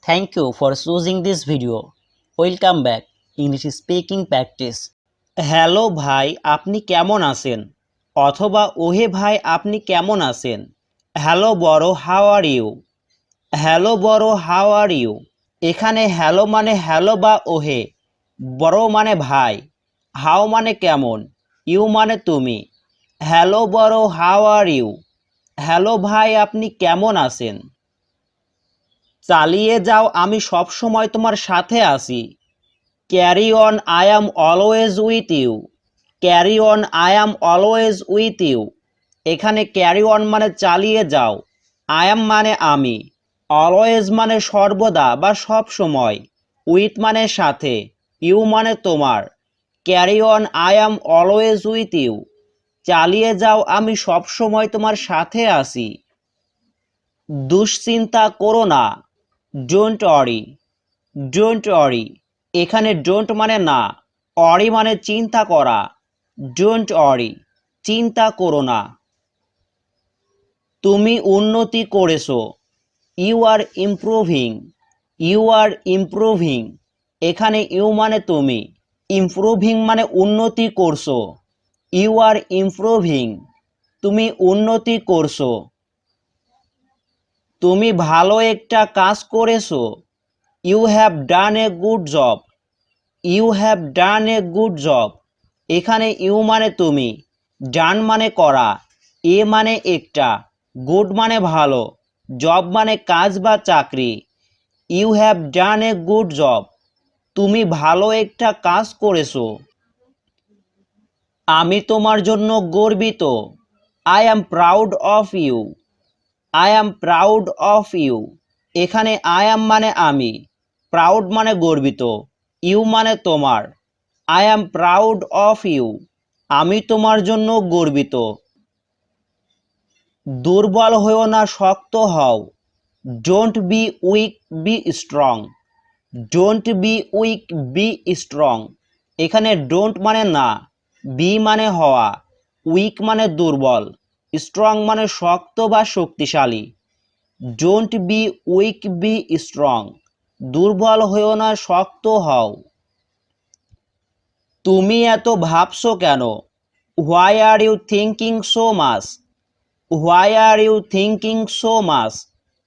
Thank you for choosing this video. Welcome back. English speaking practice. Hello ভাই, আপনি কেমন আছেন? অথবা ওহে ভাই, আপনি কেমন আছেন? হ্যালো বড়, হাউ আর ইউ? হ্যালো বড়, হাউ আর ইউ? এখানে হ্যালো মানে হ্যালো বা ওহে, বড় মানে ভাই, হাউ মানে কেমন, ইউ মানে তুমি। হ্যালো বড়, হাউ আর ইউ? হ্যালো ভাই, আপনি কেমন আছেন? চালিয়ে যাও, আমি সব সময় তোমার সাথে আছি। Carry on, I am always with you. Carry on, I am always with you. এখানে ক্যারি অন মানে চালিয়ে যাও, আই অ্যাম মানে আমি, অলওয়েজ মানে সর্বদা বা সব সময়, উইথ মানে সাথে, ইউ মানে তোমার। Carry on, I am always with you. চালিয়ে যাও, আমি সব সময় তোমার সাথে আছি। দুশ্চিন্তা করো না, ডোন্ট ওয়ারি। Don't worry. এখানে ডোন্ট মানে না, অরি মানে চিন্তা করা। ডোন্ট ওয়ারি, চিন্তা করো না। তুমি উন্নতি করেছো, you are improving. You are improving. এখানে ইউ মানে তুমি, ইমপ্রুভিং মানে উন্নতি করছো। ইউ আর ইমপ্রুভিং, তুমি উন্নতি করছো। তুমি ভালো একটা কাজ করেছো, you have done a good job. You have done a good job. এখানে ইউ মানে তুমি, ডান মানে করা, এ মানে একটা, গুড মানে ভালো, জব মানে কাজ বা চাকরি। You have done a good job, তুমি ভালো একটা কাজ করেছো। আমি তোমার জন্য গর্বিত, I am proud of you. I am proud of you. এখানে আই অ্যাম মানে আমি, প্রাউড মানে গর্বিত, ইউ মানে তোমার। I am proud of you, আমি তোমার জন্য গর্বিত। দুর্বল হও না, শক্ত হও। Don't be weak, be strong. Don't be weak, be strong. এখানে ডোন্ট মানে না, বি মানে হওয়া, উইক মানে দুর্বল, স্ট্রং মানে শক্ত বা শক্তিশালী। Don't be weak, be strong. দুর্বল হও না, শক্ত হও। তুমি এত ভাবছো কেন? Why are you thinking so much? Why are you thinking so much?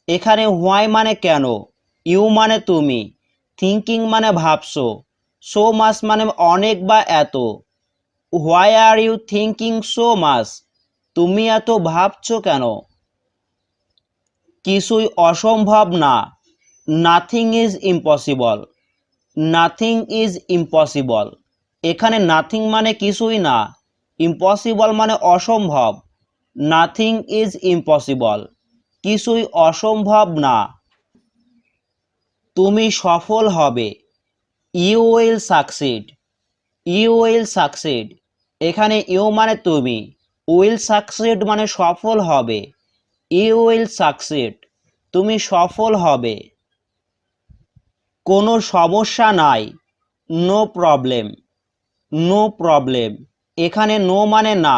এখানে হোয়াই মানে কেন, ইউ মানে তুমি, থিঙ্কিং মানে ভাবছো, সো মাচ মানে অনেক বা এত। Why are you thinking so much? তুমি এত ভাবছো কেন? কিছুই অসম্ভব না, nothing is impossible. Nothing is impossible. এখানে নাথিং মানে কিছুই না, ইম্পসিবল মানে অসম্ভব। নাথিং ইজ ইম্পসিবল, কিছুই অসম্ভব না। তুমি সফল হবে, you will succeed. You will succeed. এখানে ইউ মানে তুমি, উইল সাকসিড মানে সফল হবে। ইউ উইল সাকসিড, তুমি সফল হবে। কোনো সমস্যা নাই, নো প্রবলেম। No problem. এখানে নো মানে না,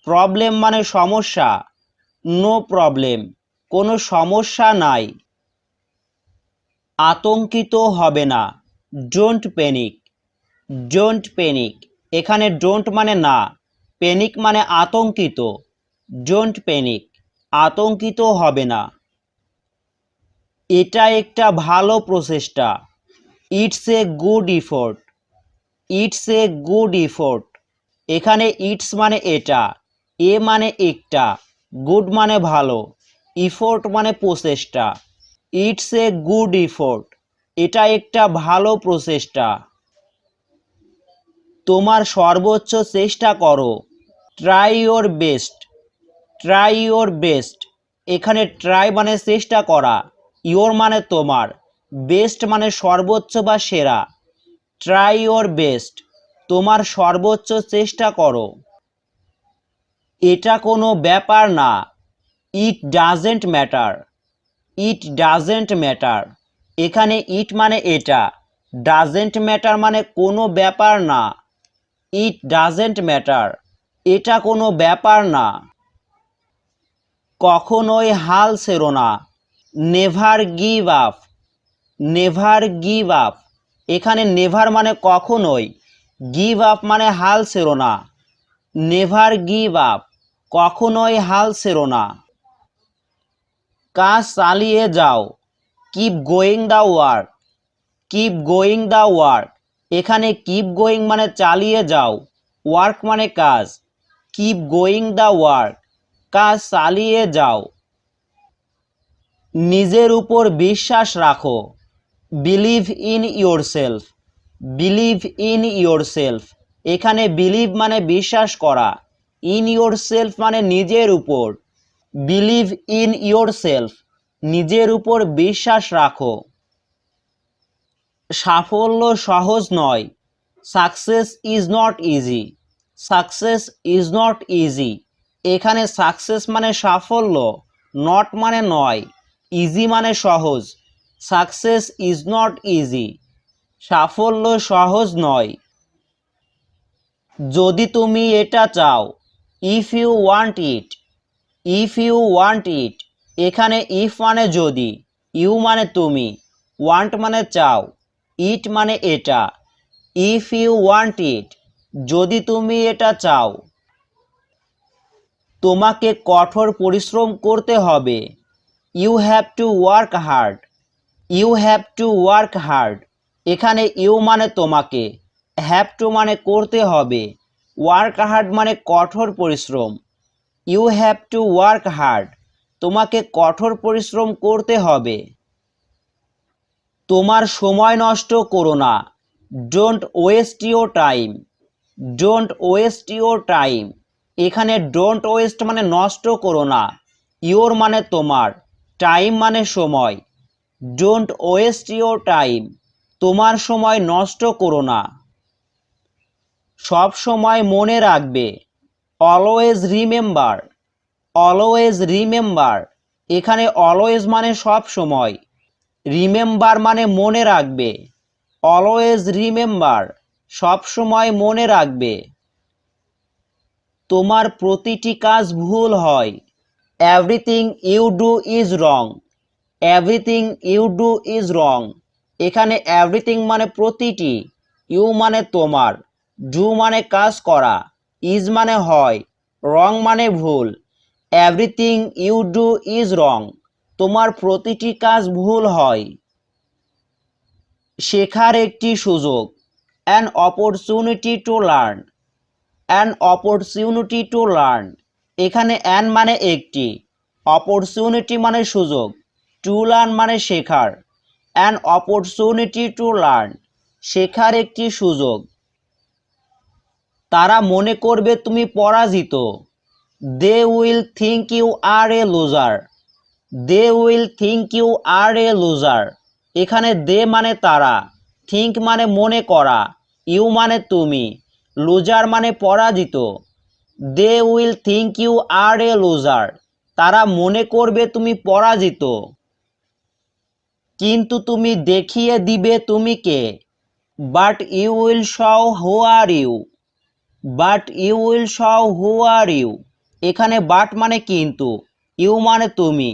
প্রবলেম মানে সমস্যা। নো প্রবলেম, কোনো সমস্যা নাই। আতঙ্কিত হবে না, ডোন্ট প্যানিক। Don't panic. এখানে ডোন্ট মানে না, প্যানিক মানে আতঙ্কিত। ডোন্ট প্যানিক, আতঙ্কিত হবে না। এটা একটা ভালো প্রচেষ্টা, it's a good effort. It's a good effort. এখানে ইটস মানে এটা, এ মানে একটা, গুড মানে ভালো, ইফোর্ট মানে প্রচেষ্টা। ইটস এ গুড ইফোর্ট, এটা একটা ভালো প্রচেষ্টা। তোমার সর্বোচ্চ চেষ্টা করো, try your best. Try your best. এখানে ট্রাই মানে চেষ্টা করা, ইওর মানে তোমার, বেস্ট মানে সর্বোচ্চ বা সেরা। ট্রাই ইওর বেস্ট, তোমার সর্বোচ্চ চেষ্টা করো। এটা কোনো ব্যাপার না, it doesn't matter. It doesn't matter. এখানে ইট মানে এটা, ডাজেন্ট ম্যাটার মানে কোনো ব্যাপার না। ইট ডাজেন্ট ম্যাটার, এটা কোনো ব্যাপার না। কখনোই হাল ছেড়ো না, never give up. Never give up, এখানে নেভার মানে কখনোই, গিভ আপ মানে হাল ছেড়ো না। নেভার গিভ আপ, কখনোই হাল ছেড়ো না। কাজ চালিয়ে যাও, keep going the work, keep going the work, এখানে কিপ গোয়িং মানে চালিয়ে যাও, ওয়ার্ক মানে কাজ, কিপ গোয়িং দ্য ওয়ার্ক, কাজ চালিয়ে যাও। নিজের উপর বিশ্বাস রাখো, believe in yourself, believe in yourself, এখানে বিলিভ মানে বিশ্বাস করা, ইন ইয়োরসেলফ মানে নিজের উপর, বিলিভ ইন ইয়োরসেলফ, নিজের উপর বিশ্বাস রাখো। সাফল্য সহজ নয়, success is not easy, success is not easy, এখানে সাকসেস মানে সাফল্য, নট মানে নয়, ইজি মানে সহজ, সাকসেস ইজ নট ইজি, সাফল্য সহজ নয়। যদি তুমি এটা চাও, if you want it, if you want it, এখানে ইফ মানে যদি, ইউ মানে তুমি, ওয়ান্ট মানে চাও, ইট মানে এটা, ইফ ইউ ওয়ান্ট ইট, যদি তুমি এটা চাও। তোমাকে কঠোর পরিশ্রম করতে হবে, you have to work hard, you have to work hard, এখানে ইউ মানে তোমাকে, হ্যাভ টু মানে করতে হবে, ওয়ার্ক হার্ড মানে কঠোর পরিশ্রম, you have to work hard, তোমাকে কঠোর পরিশ্রম করতে হবে। তোমার সময় নষ্ট করো না, don't waste your time, don't waste your time, এখানে ডোন্ট ওয়েস্ট মানে নষ্ট করো না, ইওর মানে তোমার, টাইম মানে সময়, ডোন্ট ওয়েস্ট ইওর টাইম, তোমার সময় নষ্ট করো না। সব সময় মনে রাখবে, অলওয়েজ রিমেম্বার, অলওয়েজ রিমেম্বার, এখানে অলওয়েজ মানে সব সময়, রিমেম্বার মানে মনে রাখবে, অলওয়েজ রিমেম্বার, সব সময় মনে রাখবে। তোমার প্রতিটি কাজ ভুল হয়, everything you do is wrong, everything you do is wrong, এখানে এভরিথিং মানে প্রতিটি, ইউ মানে তোমার, ডু মানে কাজ করা, ইজ মানে হয়, রং মানে ভুল, everything you do is wrong, তোমার প্রতিটি কাজ ভুল হয়। শেখার একটি সুযোগ, an opportunity to learn, an opportunity to learn, এখানে অ্যান মানে একটি, অপরচুনিটি মানে সুযোগ, টু লার্ন মানে শেখার, অ্যান অপরচুনিটি টু লার্ন, শেখার একটি সুযোগ। তারা মনে করবে তুমি পরাজিত, they will think you are a loser, they will think you are a loser, এখানে দে মানে তারা, থিঙ্ক মানে মনে করা, ইউ মানে তুমি, লুজার মানে পরাজিত, they will think you are a loser, তারা মনে করবে তুমি পরাজিত। কিন্তু তুমি দেখিয়ে দিবে তুমি কে, but you will show who are you, but you will show who are you, এখানে বাট মানে কিন্তু, ইউ মানে তুমি,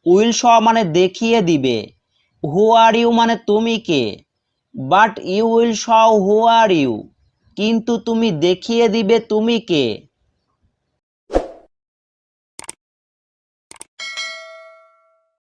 উইল শো মানে দেখিয়ে দিবে, হু আর ইউ মানে তুমি কে, but you will show who are you, কিন্তু তুমি দেখিয়ে দিবে তুমি কে।